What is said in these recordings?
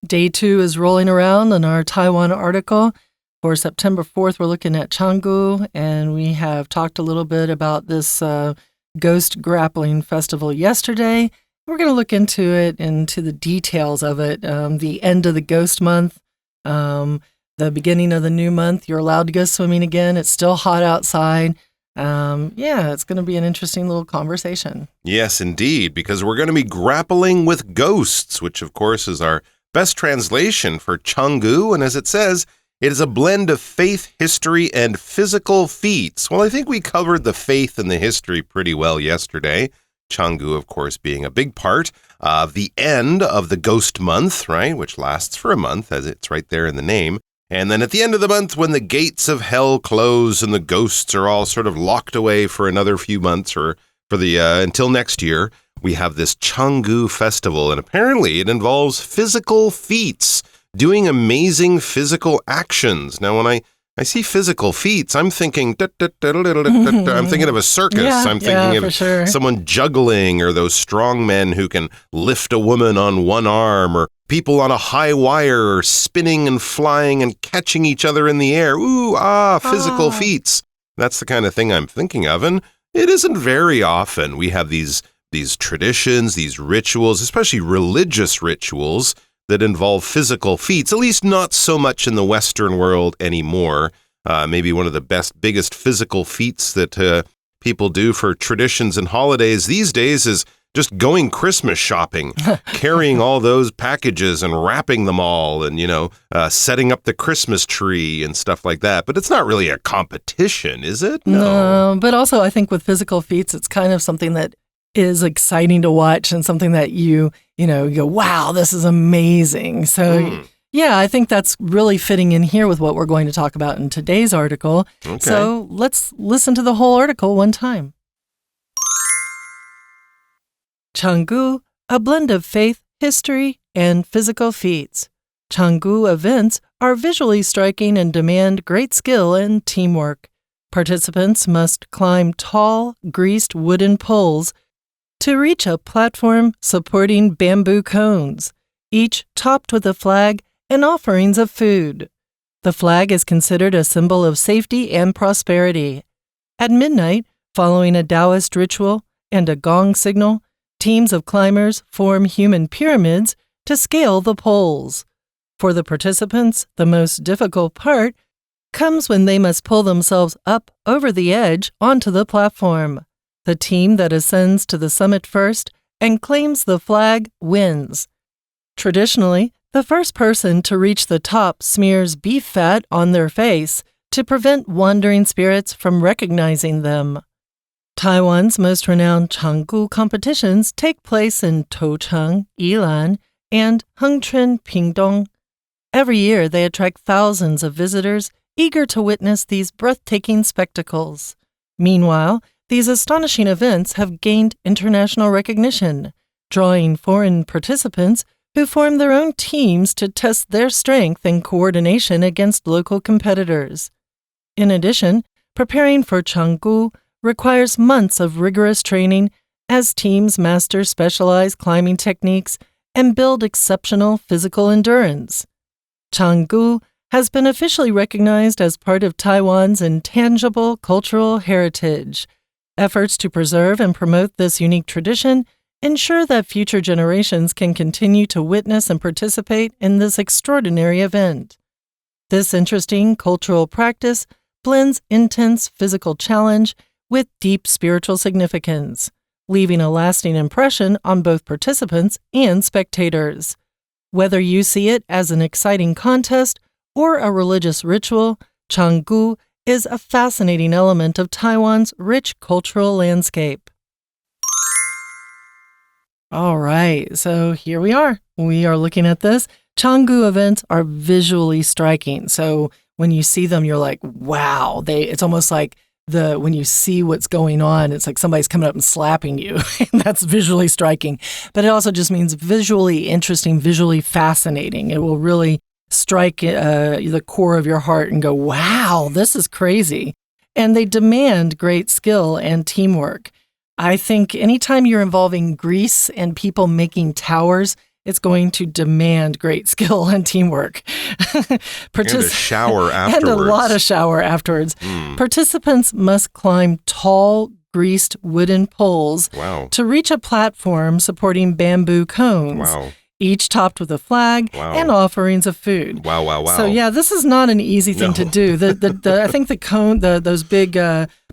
Day 2 is rolling around in our Taiwan article. For September 4th, we're looking at Changgu, and we have talked a little bit about this Ghost Grappling Festival yesterday. We're going to look into it, into the details of it, the end of the ghost month, the beginning of the new month. You're allowed to go swimming again. It's still hot outside. It's going to be an interesting little conversation. Yes, indeed, because we're going to be grappling with ghosts, which, of course, is our best translation for Changgu. And as it says, it is a blend of faith, history, and physical feats. Well, I think we covered the faith and the history pretty well yesterday. Changgu, of course, being a big part of the end of the ghost month, right, which lasts for a month, as it's right there in the name. And then at the end of the month, when the gates of hell close and the ghosts are all sort of locked away for another few months or for the until next year, we have this Changgu festival. And apparently it involves physical feats, doing amazing physical actions. Now, when I see physical feats, I'm thinking, I'm thinking of a circus. I'm thinking of someone juggling, or those strong men who can lift a woman on one arm, or people on a high wire, or spinning and flying and catching each other in the air. Physical feats. That's the kind of thing I'm thinking of. And it isn't very often we have these traditions, these rituals, especially religious rituals, that involve physical feats, at least not so much in the Western world anymore. Maybe one of the biggest physical feats that people do for traditions and holidays these days is just going Christmas shopping, carrying all those packages and wrapping them all and, setting up the Christmas tree and stuff like that. But it's not really a competition, is it? No, but also I think with physical feats, it's kind of something that is exciting to watch and something that you go, wow, this is amazing. So, I think that's really fitting in here with what we're going to talk about in today's article. Okay. So let's listen to the whole article one time. Changgu, a blend of faith, history, and physical feats. Changgu events are visually striking and demand great skill and teamwork. Participants must climb tall, greased wooden poles to reach a platform supporting bamboo cones, each topped with a flag and offerings of food. The flag is considered a symbol of safety and prosperity. At midnight, following a Taoist ritual and a gong signal, teams of climbers form human pyramids to scale the poles. For the participants, the most difficult part comes when they must pull themselves up over the edge onto the platform. The team that ascends to the summit first and claims the flag wins. Traditionally, the first person to reach the top smears beef fat on their face to prevent wandering spirits from recognizing them. Taiwan's most renowned Changgu competitions take place in Toucheng, Yilan, and Hengchun, Pingdong. Every year, they attract thousands of visitors eager to witness these breathtaking spectacles. Meanwhile, these astonishing events have gained international recognition, drawing foreign participants who form their own teams to test their strength and coordination against local competitors. In addition, preparing for Changgu requires months of rigorous training as teams master specialized climbing techniques and build exceptional physical endurance. Changgu has been officially recognized as part of Taiwan's intangible cultural heritage. Efforts to preserve and promote this unique tradition ensure that future generations can continue to witness and participate in this extraordinary event. This interesting cultural practice blends intense physical challenge with deep spiritual significance, leaving a lasting impression on both participants and spectators. Whether you see it as an exciting contest or a religious ritual, Changgu is a fascinating element of Taiwan's rich cultural landscape. All right, so here we are. We are looking at this. Changgu events are visually striking. So when you see them, you're like, wow. It's almost like when you see what's going on, it's like somebody's coming up and slapping you. And that's visually striking. But it also just means visually interesting, visually fascinating. It will really strike the core of your heart and go, wow, this is crazy. And they demand great skill and teamwork. I think anytime you're involving grease and people making towers, it's going to demand great skill and teamwork. And a shower afterwards. And a lot of shower afterwards. Participants must climb tall, greased wooden poles to reach a platform supporting bamboo cones. Each topped with a flag and offerings of food. Wow. So yeah, this is not an easy thing to do. I think the cone, those big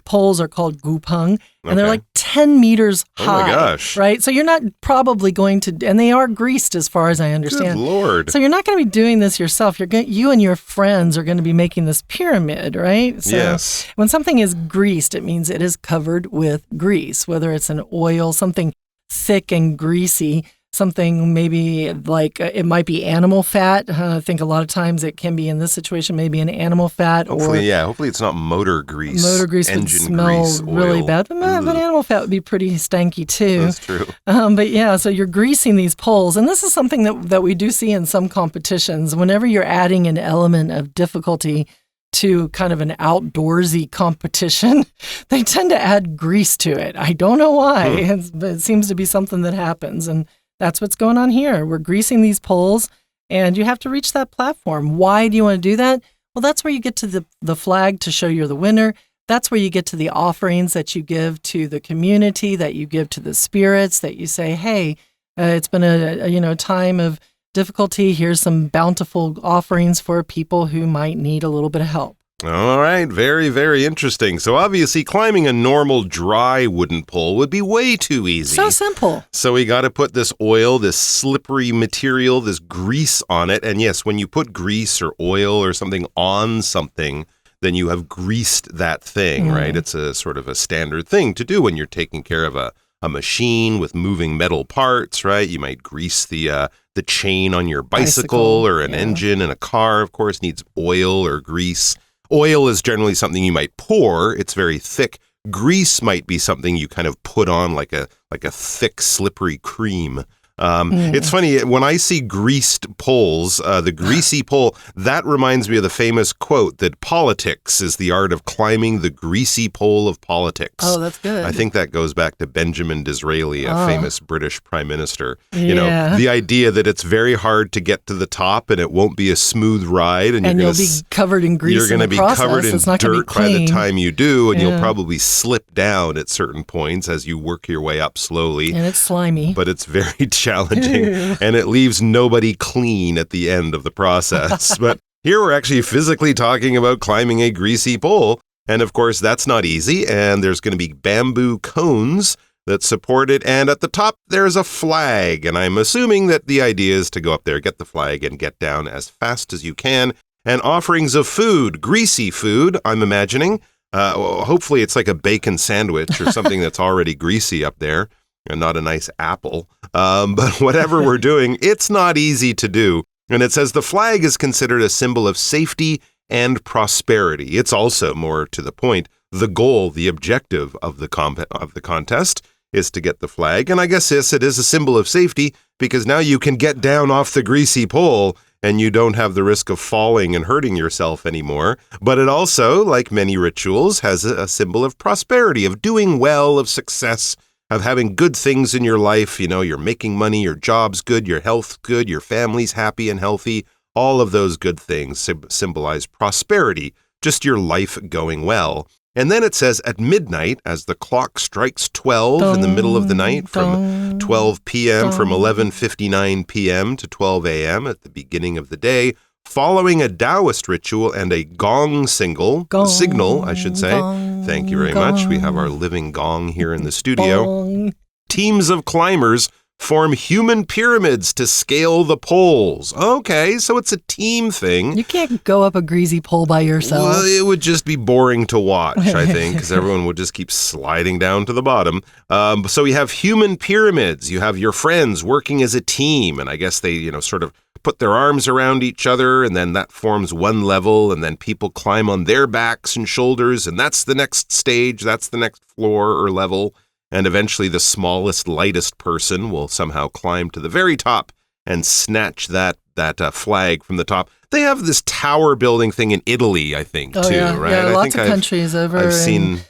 poles are called gupeng, and they're like 10 meters high. Oh my gosh. Right? So you're not probably going to, and they are greased as far as I understand. Good Lord. So you're not going to be doing this yourself. You and your friends are going to be making this pyramid, right? So yes. When something is greased, it means it is covered with grease, whether it's an oil, something thick and greasy, something maybe like it might be animal fat. I think a lot of times it can be in this situation, maybe an animal fat. Hopefully it's not motor grease. Motor grease would smell really bad, but animal fat would be pretty stanky too. That's true. But yeah, so you're greasing these poles. And this is something that we do see in some competitions. Whenever you're adding an element of difficulty to kind of an outdoorsy competition, they tend to add grease to it. I don't know why, but it seems to be something that happens. And that's what's going on here. We're greasing these poles, and you have to reach that platform. Why do you want to do that? Well, that's where you get to the flag to show you're the winner. That's where you get to the offerings that you give to the community, that you give to the spirits, that you say, hey, it's been a time of difficulty. Here's some bountiful offerings for people who might need a little bit of help. All right. Very, very interesting. So obviously climbing a normal dry wooden pole would be way too easy. So simple. So we got to put this oil, this slippery material, this grease on it. And yes, when you put grease or oil or something on something, then you have greased that thing, right? It's a sort of a standard thing to do when you're taking care of a machine with moving metal parts, right? You might grease the chain on your bicycle or an engine, and a car, of course, needs oil or grease. Oil is generally something you might pour. It's very thick. Grease might be something you kind of put on like a thick, slippery cream. It's funny, when I see greased poles, the greasy pole, that reminds me of the famous quote that politics is the art of climbing the greasy pole of politics. Oh, that's good. I think that goes back to Benjamin Disraeli, a famous British prime minister. You know, the idea that it's very hard to get to the top and it won't be a smooth ride. And you'll be covered in grease. You're going to be covered in dirt by the time you do, and you'll probably slip down at certain points as you work your way up slowly. And it's slimy. But it's very challenging, and it leaves nobody clean at the end of the process. But here we're actually physically talking about climbing a greasy pole, and of course that's not easy, and there's going to be bamboo cones that support it, and at the top there's a flag, and I'm assuming that the idea is to go up there, get the flag, and get down as fast as you can, and offerings of food, greasy food, I'm imagining. Hopefully it's like a bacon sandwich or something that's already greasy up there, and not a nice apple. But whatever we're doing, it's not easy to do. And it says the flag is considered a symbol of safety and prosperity. It's also, more to the point, the goal, the objective of the contest is to get the flag. And I guess, yes, it is a symbol of safety because now you can get down off the greasy pole and you don't have the risk of falling and hurting yourself anymore. But it also, like many rituals, has a symbol of prosperity, of doing well, of success, of having good things in your life. You know, you're making money, your job's good, your health's good, your family's happy and healthy. All of those good things symbolize prosperity, just your life going well. And then it says at midnight, as the clock strikes 12 in the middle of the night, from 12 p.m., from 11:59 p.m. to 12 a.m. at the beginning of the day, following a Taoist ritual and a signal, I should say. Thank you very much. We have our living gong here in the studio. Teams of climbers form human pyramids to scale the poles. Okay, so it's a team thing. You can't go up a greasy pole by yourself. Well, it would just be boring to watch, I think, because everyone would just keep sliding down to the bottom. So we have human pyramids. You have your friends working as a team, and I guess they, sort of put their arms around each other, and then that forms one level, and then people climb on their backs and shoulders, and that's the next stage, that's the next floor or level. And eventually the smallest, lightest person will somehow climb to the very top and snatch that flag from the top. They have this tower building thing in Italy, I think, too, right? Yeah, lots of countries over. I've seen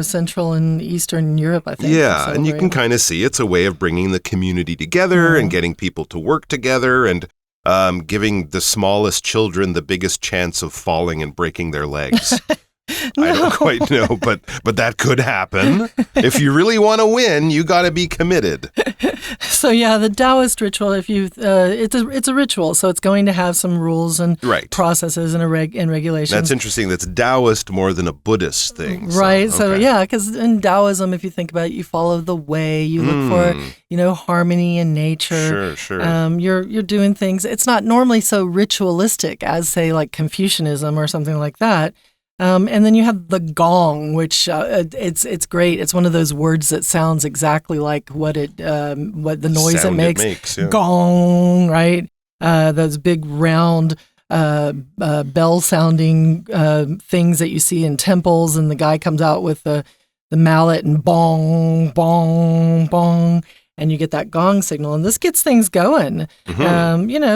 Central and Eastern Europe, I think. Yeah, and you can kind of see it's a way of bringing the community together and getting people to work together and giving the smallest children the biggest chance of falling and breaking their legs. No. I don't quite know, but that could happen. If you really want to win, you got to be committed. So yeah, the Taoist ritual, it's a ritual, so it's going to have some rules and processes and regulations. That's interesting. That's Taoist more than a Buddhist thing. Right. So yeah, because in Taoism, if you think about it, you follow the way, you look for harmony in nature. Sure. You're doing things. It's not normally so ritualistic as say like Confucianism or something like that. And then you have the gong, which it's great. It's one of those words that sounds exactly like what the noise it makes. Yeah. Gong, right? Those big round bell-sounding things that you see in temples, and the guy comes out with the mallet and bong, bong, bong, and you get that gong signal, and this gets things going.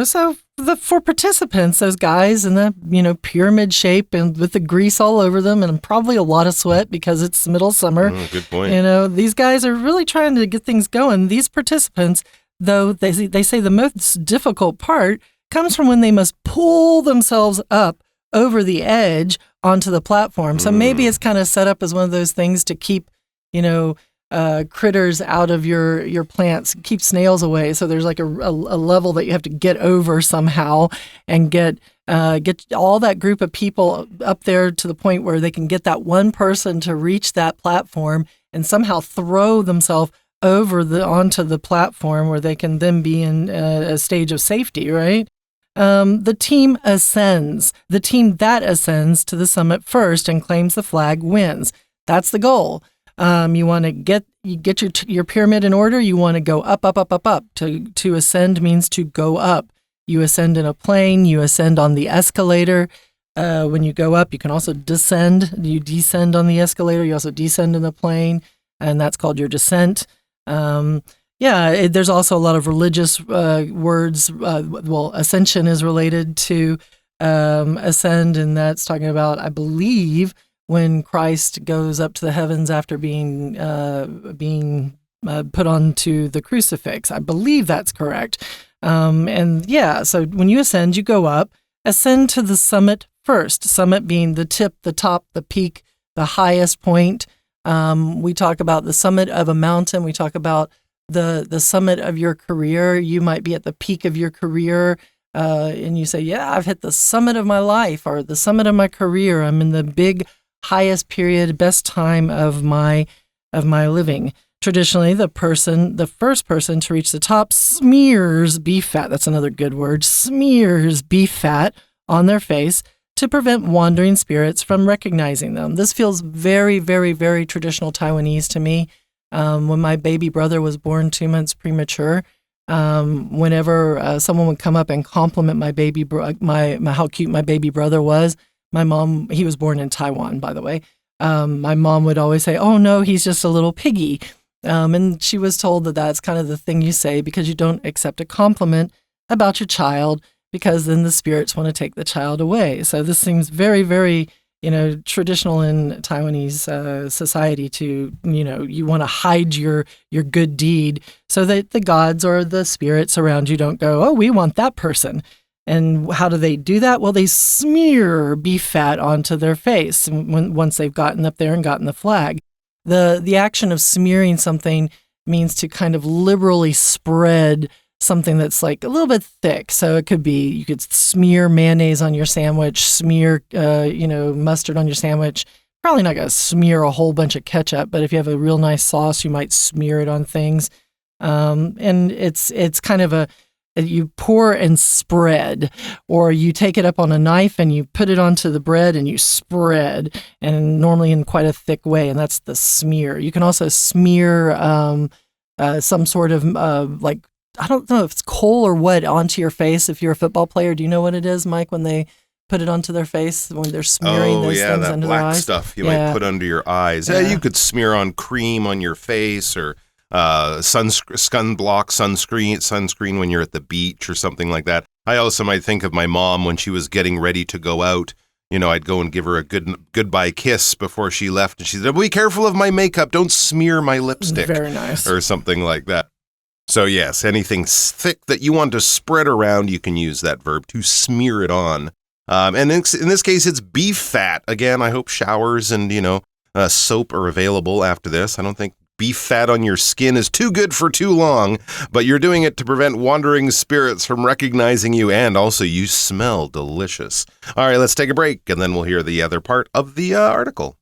So for participants, those guys in the pyramid shape and with the grease all over them, and probably a lot of sweat because it's middle summer. Good point. These guys are really trying to get things going. These participants, though, they say the most difficult part comes from when they must pull themselves up over the edge onto the platform. So maybe it's kind of set up as one of those things to keep, critters out of your plants, keep snails away. So there's like a level that you have to get over somehow and get all that group of people up there to the point where they can get that one person to reach that platform and somehow throw themselves over onto the platform where they can then be in a stage of safety, right? The team ascends. The team that ascends to the summit first and claims the flag wins. That's the goal. You want to get your pyramid in order. You want to go up, up, up, up, up. To ascend means to go up. You ascend in a plane. You ascend on the escalator. When you go up, you can also descend. You descend on the escalator. You also descend in the plane, and that's called your descent. There's also a lot of religious words. Ascension is related to ascend, and that's talking about, I believe, when Christ goes up to the heavens after being put onto the crucifix. I believe that's correct. So when you ascend, you go up. Ascend to the summit first. Summit being the tip, the top, the peak, the highest point. We talk about the summit of a mountain. We talk about the summit of your career. You might be at the peak of your career, and you say, yeah, I've hit the summit of my life or the summit of my career. I'm in the big highest period, best time of my living. Traditionally, the first person to reach the top smears beef fat. That's another good word. Smears beef fat on their face to prevent wandering spirits from recognizing them. This feels very, very, very traditional Taiwanese to me. When my baby brother was born 2 months premature, whenever someone would come up and compliment my baby, how cute my baby brother was, my mom, he was born in Taiwan, by the way. My mom would always say, "Oh no, he's just a little piggy," and she was told that that's kind of the thing you say because you don't accept a compliment about your child because then the spirits want to take the child away. So this seems very, very traditional in Taiwanese society to, you want to hide your good deed so that the gods or the spirits around you don't go, oh, we want that person. And how do they do that? Well, they smear beef fat onto their face once they've gotten up there and gotten the flag. The action of smearing something means to kind of liberally spread something that's like a little bit thick. So it could be, you could smear mayonnaise on your sandwich, smear, mustard on your sandwich. Probably not going to smear a whole bunch of ketchup, but if you have a real nice sauce, you might smear it on things. And it's kind of you pour and spread, or you take it up on a knife and you put it onto the bread and you spread, and normally in quite a thick way, and that's the smear. You can also smear some sort of I don't know if it's coal or what onto your face if you're a football player. Do you know what it is, Mike, when they put it onto their face, when they're smearing those things under their eyes? Oh, yeah, that black stuff you might put under your eyes. Yeah, you could smear on cream on your face or sunscreen when you're at the beach or something like that. I also might think of my mom when she was getting ready to go out. I'd go and give her a goodbye kiss before she left. And she said, be careful of my makeup. Don't smear my lipstick. Very nice. Or something like that. So yes, anything thick that you want to spread around, you can use that verb to smear it on. And in this case, it's beef fat. Again, I hope showers and, soap are available after this. I don't think beef fat on your skin is too good for too long, but you're doing it to prevent wandering spirits from recognizing you, and also you smell delicious. All right, let's take a break, and then we'll hear the other part of the article.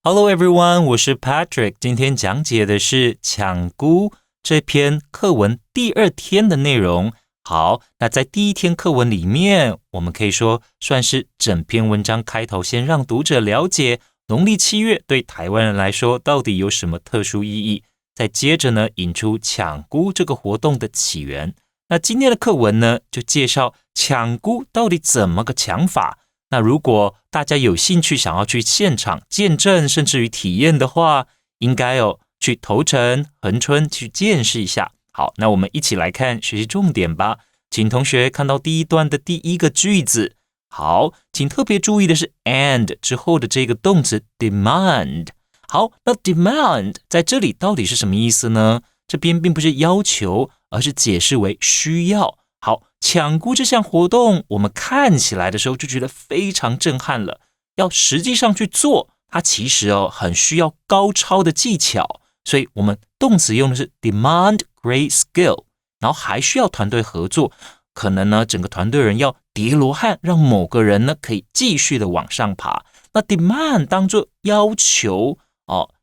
Hello everyone, 我是 Patrick. 今天讲解的是抢估这篇课文第2天的内容。好，那在第1天课文里面，我们可以说算是整篇文章开头先让读者了解农历7月对台湾人来说到底有什么特殊意义，再接着呢引出抢估这个活动的起源。那今天的课文呢就介绍抢估到底怎么个抢法。那如果大家有兴趣想要去现场见证甚至于体验的话，应该去头城、恒春去见识一下。好，那我们一起来看学习重点吧。请同学看到第1段的第1个句子。好，请特别注意的是 and 之后的这个动词 demand。好，那 demand 在这里到底是什么意思呢？这边并不是要求，而是解释为需要。好，抢估这项活动，我们看起来的时候就觉得非常震撼了。要实际上去做，它其实很需要高超的技巧。所以我们动词用的是 demand great skill， 然后还需要团队合作，可能呢整个团队人要叠罗汉，让某个人呢可以继续的往上爬。那 demand 当作要求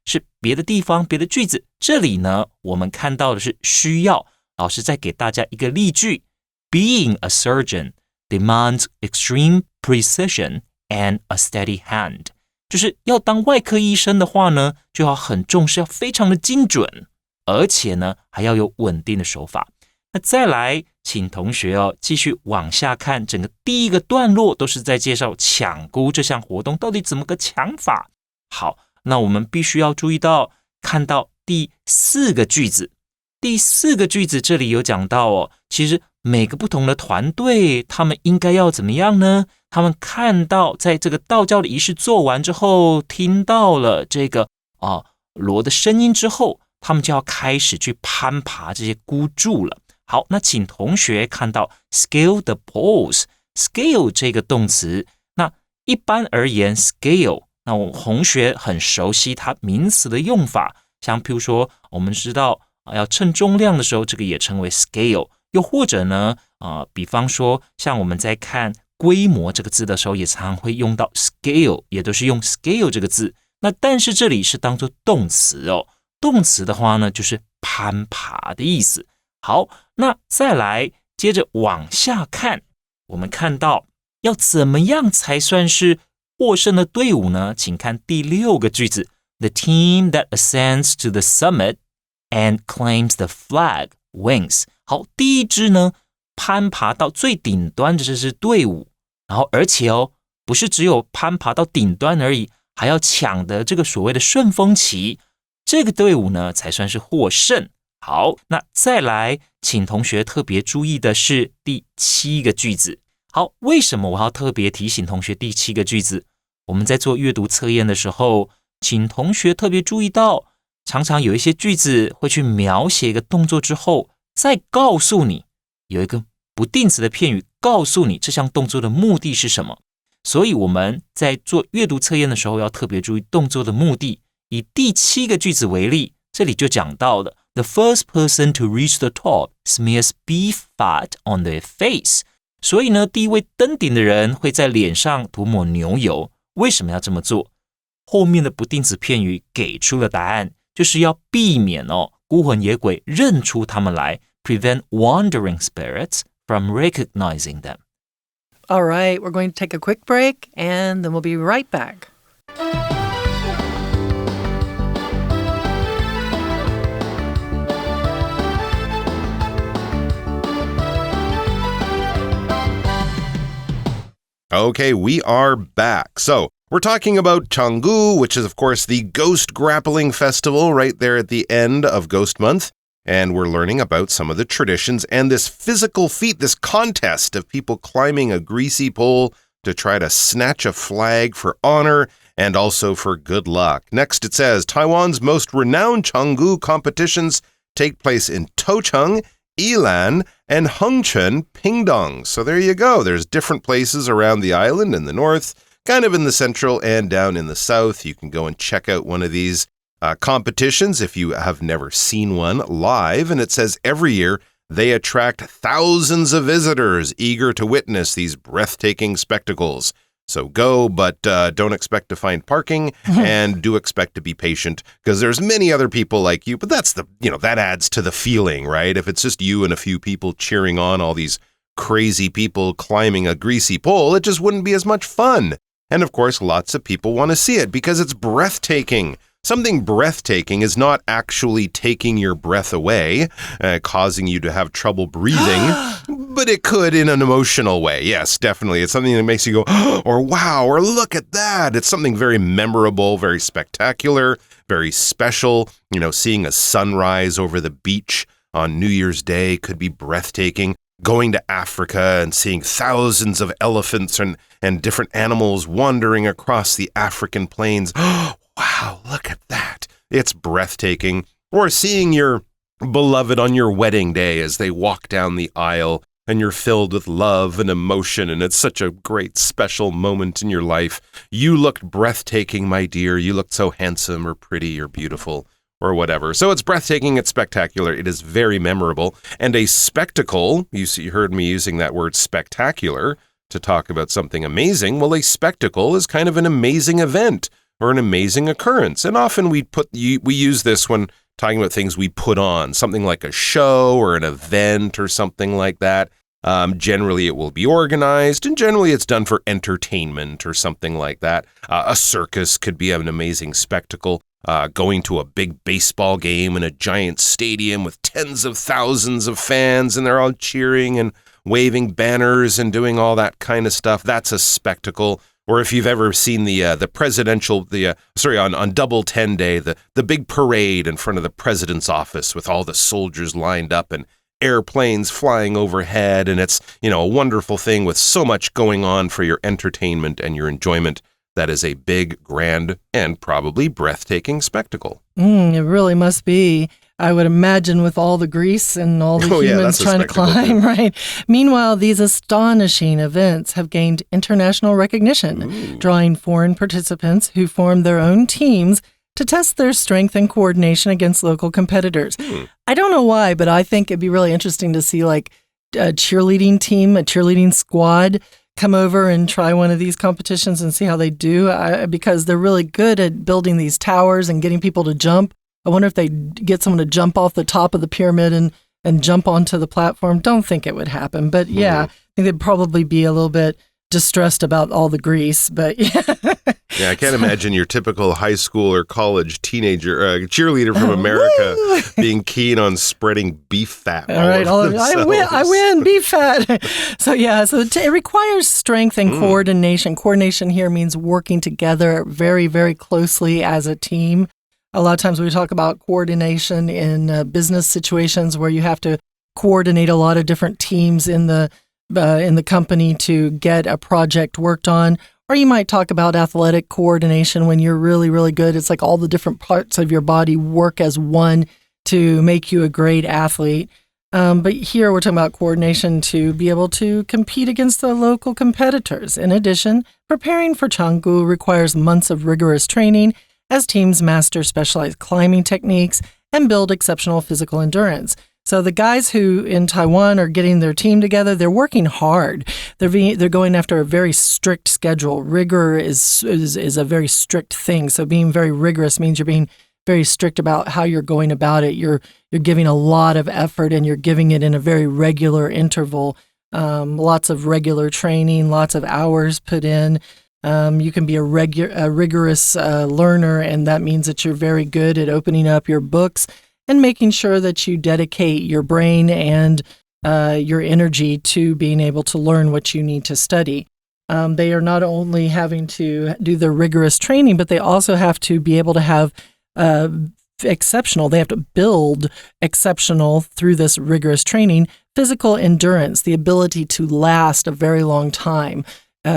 是别的地方别的句子，这里呢我们看到的是需要。老师再给大家一个例句， Being a surgeon demands extreme precision and a steady hand。就是要当外科医生的话呢，就要很重视，要非常的精准，而且呢还要有稳定的手法。那再来，请同学继续往下看，整个第1个段落都是在介绍抢估这项活动到底怎么个抢法。好，那我们必须要注意到，看到第4个句子。第4个句子这里有讲到其实每个不同的团队，他们应该要怎么样呢？他们看到在这个道教的仪式做完之后，听到了这个锣的声音之后，他们就要开始去攀爬这些孤柱了。好，那请同学看到 scale the poles。scale 这个动词，那一般而言 scale， 那我同学很熟悉它名词的用法，像譬如说我们知道要称重量的时候，这个也称为 scale。又或者呢比方说像我们在看规模这个字的时候，也常常会用到 scale， 也都是用 scale 这个字。那但是这里是当作动词动词的话呢就是攀爬的意思。好，那再来接着往下看，我们看到要怎么样才算是获胜的队伍呢？请看第6个句子， The team that ascends to the summit and claims the flag wins。 好，第1支呢攀爬到最顶端的这支队伍，然后而且不是只有攀爬到顶端而已，还要抢的这个所谓的顺风旗，这个队伍呢才算是获胜。好，那再来请同学特别注意的是第7个句子。好，为什么我要特别提醒同学第7个句子？我们在做阅读测验的时候，请同学特别注意到，常常有一些句子会去描写一个动作之后，再告诉你有一个不定词的片语，告诉你这项动作的目的是什么。所以我们在做阅读测验的时候要特别注意动作的目的。以第7个句子为例，这里就讲到了 The first person to reach the top smears beef fat on their face。 所以呢，第1位登顶的人会在脸上涂抹牛油。为什么要这么做？后面的不定词片语给出了答案，就是要避免孤魂野鬼认出他们来， prevent wandering spirits from recognizing them. All right, we're going to take a quick break, and then we'll be right back. Okay, we are back. So, we're talking about Changgu, which is, of course, the Ghost Grappling Festival right there at the end of Ghost Month. And we're learning about some of the traditions and this physical feat, this contest of people climbing a greasy pole to try to snatch a flag for honor and also for good luck. Next, it says, Taiwan's most renowned Changgu competitions take place in Tocheng, Yilan, and Hengchun, Pingdong. So there you go. There's different places around the island in the north, kind of in the central and down in the south. You can go and check out one of these competitions if you have never seen one live. And it says every year they attract thousands of visitors eager to witness these breathtaking spectacles. So go, but don't expect to find parking, and do expect to be patient because there's many other people like you. But that's that adds to the feeling, right? If it's just you and a few people cheering on all these crazy people climbing a greasy pole, it just wouldn't be as much fun. And of course, lots of people want to see it because it's breathtaking. Something breathtaking is not actually taking your breath away, causing you to have trouble breathing, but it could in an emotional way. Yes, definitely. It's something that makes you go, or wow, or look at that. It's something very memorable, very spectacular, very special. Seeing a sunrise over the beach on New Year's Day could be breathtaking. Going to Africa and seeing thousands of elephants and different animals wandering across the African plains. Wow, look at that. It's breathtaking. Or seeing your beloved on your wedding day as they walk down the aisle and you're filled with love and emotion and it's such a great special moment in your life. You looked breathtaking, my dear. You looked so handsome or pretty or beautiful or whatever. So it's breathtaking. It's spectacular. It is very memorable. And a spectacle, you heard me using that word spectacular to talk about something amazing. Well, a spectacle is kind of an amazing event or an amazing occurrence. And often we use this when talking about things we put on, something like a show or an event or something like that. Generally, it will be organized, and generally it's done for entertainment or something like that. A circus could be an amazing spectacle. Going to a big baseball game in a giant stadium with tens of thousands of fans, and they're all cheering and waving banners and doing all that kind of stuff. That's a spectacle. Or if you've ever seen on Double 10 Day, the big parade in front of the president's office with all the soldiers lined up and airplanes flying overhead. And it's, a wonderful thing with so much going on for your entertainment and your enjoyment. That is a big, grand, and probably breathtaking spectacle. It really must be. I would imagine with all the grease and all the humans trying to climb, right? Meanwhile, these astonishing events have gained international recognition, drawing foreign participants who form their own teams to test their strength and coordination against local competitors. I don't know why, but I think it'd be really interesting to see like a cheerleading team, a cheerleading squad come over and try one of these competitions and see how they do, because they're really good at building these towers and getting people to jump. I wonder if they get someone to jump off the top of the pyramid and jump onto the platform. Don't think it would happen. But yeah, I think they'd probably be a little bit distressed about all the grease. But yeah. Yeah, I can't imagine your typical high school or college teenager, cheerleader from America being keen on spreading beef fat. All right, I win, beef fat. So it requires strength and coordination. Coordination here means working together very, very closely as a team. A lot of times we talk about coordination in business situations where you have to coordinate a lot of different teams in the company to get a project worked on. Or you might talk about athletic coordination when you're really, really good. It's like all the different parts of your body work as one to make you a great athlete. But here we're talking about coordination to be able to compete against the local competitors. In addition, preparing for Changgu requires months of rigorous training as teams master specialized climbing techniques and build exceptional physical endurance. So the guys who in Taiwan are getting their team together, they're working hard. They're going after a very strict schedule. Rigor is a very strict thing. So being very rigorous means you're being very strict about how you're going about it. You're giving a lot of effort and you're giving it in a very regular interval. Lots of regular training, lots of hours put in. You can be a rigorous learner, and that means that you're very good at opening up your books and making sure that you dedicate your brain and your energy to being able to learn what you need to study. They are not only having to do the rigorous training, but they also have to be able to have exceptional, they have to build exceptional through this rigorous training, physical endurance, the ability to last a very long time.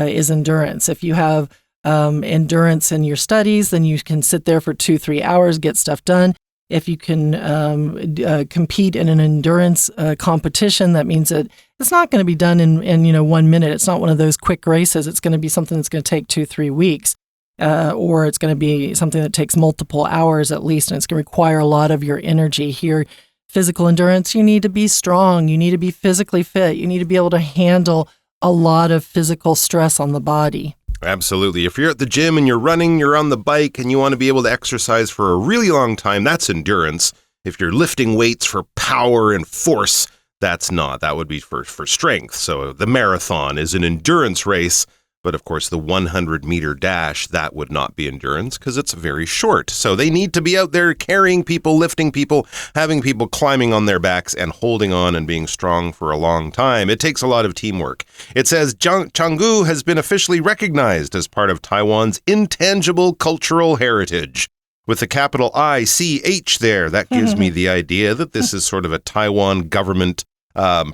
is endurance. If you have endurance in your studies, then you can sit there for 2-3 hours, get stuff done. If you can compete in an endurance competition, that means that it's not going to be done in 1 minute. It's not one of those quick races. It's going to be something that's going to take 2-3 weeks, or it's going to be something that takes multiple hours at least, and it's going to require a lot of your energy. Here, physical endurance, you need to be strong. You need to be physically fit. You need to be able to handle a lot of physical stress on the body. Absolutely. If you're at the gym and you're running, you're on the bike, and you want to be able to exercise for a really long time, that's endurance. If you're lifting weights for power and force, that's not. That would be for strength. So the marathon is an endurance race. But of course, the 100-meter dash, that would not be endurance because it's very short. So they need to be out there carrying people, lifting people, having people climbing on their backs and holding on and being strong for a long time. It takes a lot of teamwork. It says Canggu has been officially recognized as part of Taiwan's intangible cultural heritage. With the capital ICH there, that gives me the idea that this is sort of a Taiwan government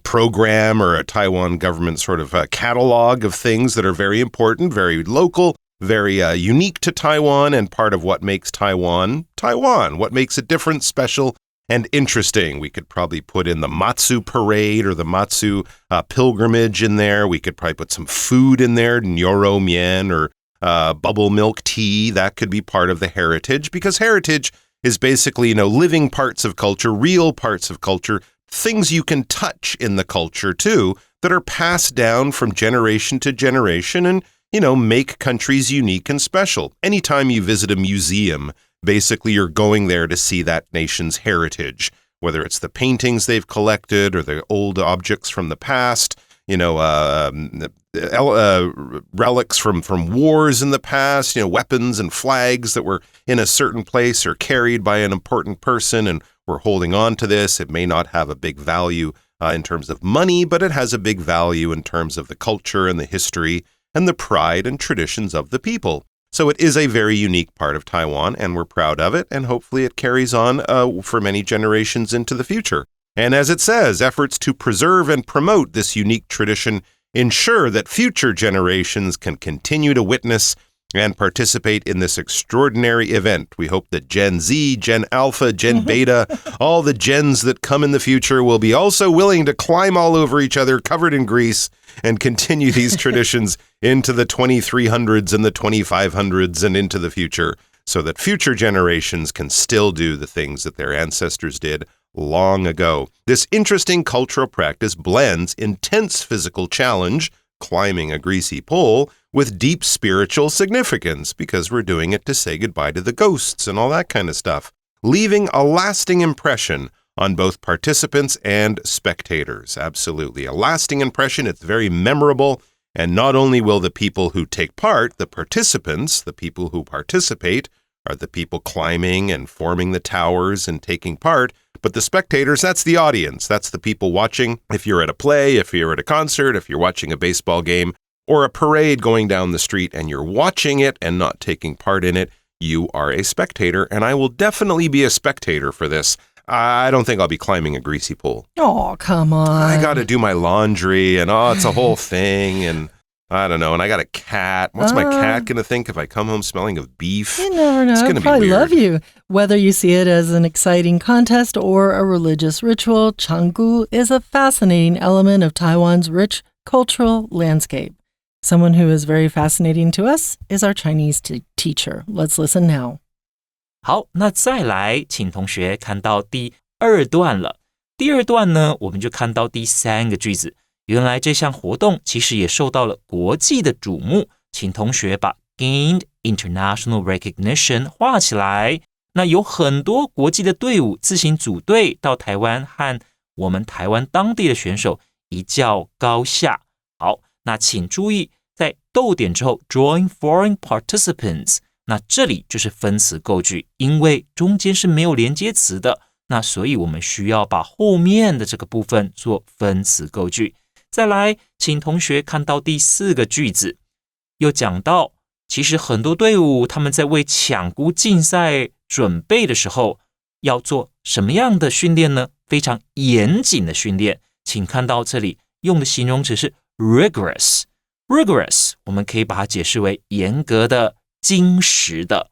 program or a Taiwan government sort of catalog of things that are very important, very local, very unique to Taiwan, and part of what makes Taiwan, Taiwan, what makes it different, special, and interesting. We could probably put in the Matsu Parade or the Matsu pilgrimage in there. We could probably put some food in there, Nyoro Mian or bubble milk tea. That could be part of the heritage, because heritage is basically, living parts of culture, real parts of culture, things you can touch in the culture too, that are passed down from generation to generation and, make countries unique and special. Anytime you visit a museum, basically you're going there to see that nation's heritage, whether it's the paintings they've collected or the old objects from the past, relics from wars in the past, weapons and flags that were in a certain place or carried by an important person, and we're holding on to this. It may not have a big value in terms of money, but it has a big value in terms of the culture and the history and the pride and traditions of the people. So it is a very unique part of Taiwan, and we're proud of it, and hopefully it carries on for many generations into the future. And as it says, efforts to preserve and promote this unique tradition ensure that future generations can continue to witness and participate in this extraordinary event. We hope that Gen Z, Gen Alpha, Gen Beta, all the gens that come in the future will be also willing to climb all over each other covered in grease and continue these traditions into the 2300s and the 2500s and into the future, so that future generations can still do the things that their ancestors did long ago. This interesting cultural practice blends intense physical challenge, climbing a greasy pole, with deep spiritual significance, because we're doing it to say goodbye to the ghosts and all that kind of stuff, leaving a lasting impression on both participants and spectators. Absolutely. A lasting impression. It's very memorable. And not only will the people who take part, the participants, the people who participate, are the people climbing and forming the towers and taking part, but the spectators, that's the audience. That's the people watching. If you're at a play, if you're at a concert, if you're watching a baseball game, or a parade going down the street and you're watching it and not taking part in it, you are a spectator, and I will definitely be a spectator for this. I don't think I'll be climbing a greasy pole. Oh, come on. I got to do my laundry, and it's a whole thing, and I don't know, and I got a cat. What's my cat going to think if I come home smelling of beef? You never know. It's going to be probably weird. Love you. Whether you see it as an exciting contest or a religious ritual, Canggu is a fascinating element of Taiwan's rich cultural landscape. Someone who is very fascinating to us is our Chinese teacher. Let's listen now. 好，那再来，请同学看到第二段了。第二段呢，我们就看到第三个句子。原来这项活动其实也受到了国际的瞩目，请同学把 gained international recognition 画起来。那有很多国际的队伍自行组队到台湾，和我们台湾当地的选手一较高下。好，那请注意，在逗点之后 join foreign participants， 那这里就是分词构句，因为中间是没有连接词的，那所以我们需要把后面的这个部分做分词构句。再来，请同学看到第四个句子，又讲到其实很多队伍他们在为抢菇竞赛准备的时候要做什么样的训练呢？非常严谨的训练。请看到这里用的形容词是 rigorous。rigorous 我们可以把它解释为严格的、精实的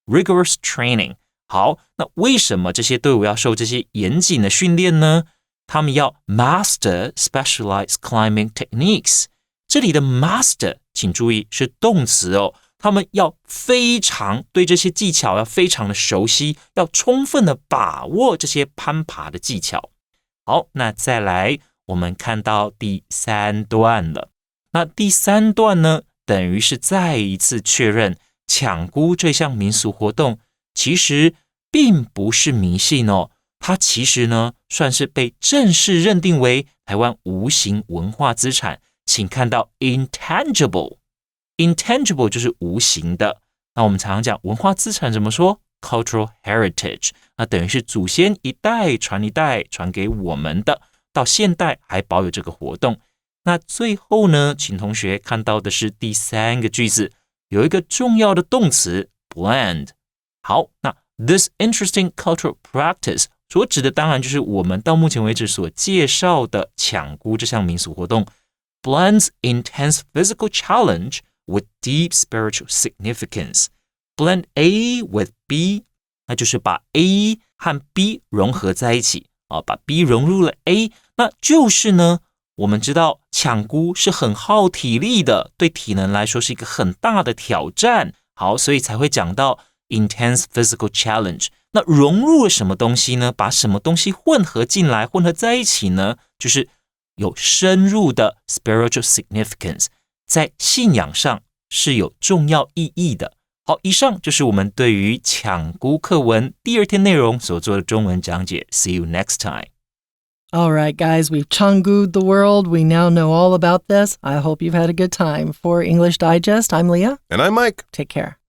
rigorous training。好，那为什么这些队伍要受这些严谨的训练呢？他们要 master specialized climbing techniques。这里的 master 请注意是动词哦，他们要非常对这些技巧要非常的熟悉，要充分的把握这些攀爬的技巧。好，那再来我们看到第3段了。那第3段呢，等于是再一次确认抢孤这项民俗活动其实并不是迷信哦，它其实呢算是被正式认定为台湾无形文化资产。请看到 intangible 就是无形的。那我们常常讲文化资产怎么说？ cultural heritage， 那等于是祖先一代传一代传给我们的，到现代还保有这个活动。那最后呢，请同学看到的是第3个句子，有一个重要的动词 blend。 好，那 this interesting cultural practice 所指的当然就是我们到目前为止所介绍的抢孤这项民俗活动， blends intense physical challenge with deep spiritual significance。 blend A with B， 那就是把 A 和 B 融合在一起，把 B 融入了 A， 那就是呢我们知道抢孤是很耗体力的，对体能来说是一个很大的挑战。好，所以才会讲到 intense physical challenge。 那融入了什么东西呢？把什么东西混合进来，混合在一起呢？就是有深入的 spiritual significance， 在信仰上是有重要意义的。好，以上就是我们对于抢孤课文第2天内容所做的中文讲解。 See you next time. All right, guys, we've Changu'd the world. We now know all about this. I hope you've had a good time. For English Digest, I'm Leah. And I'm Mike. Take care.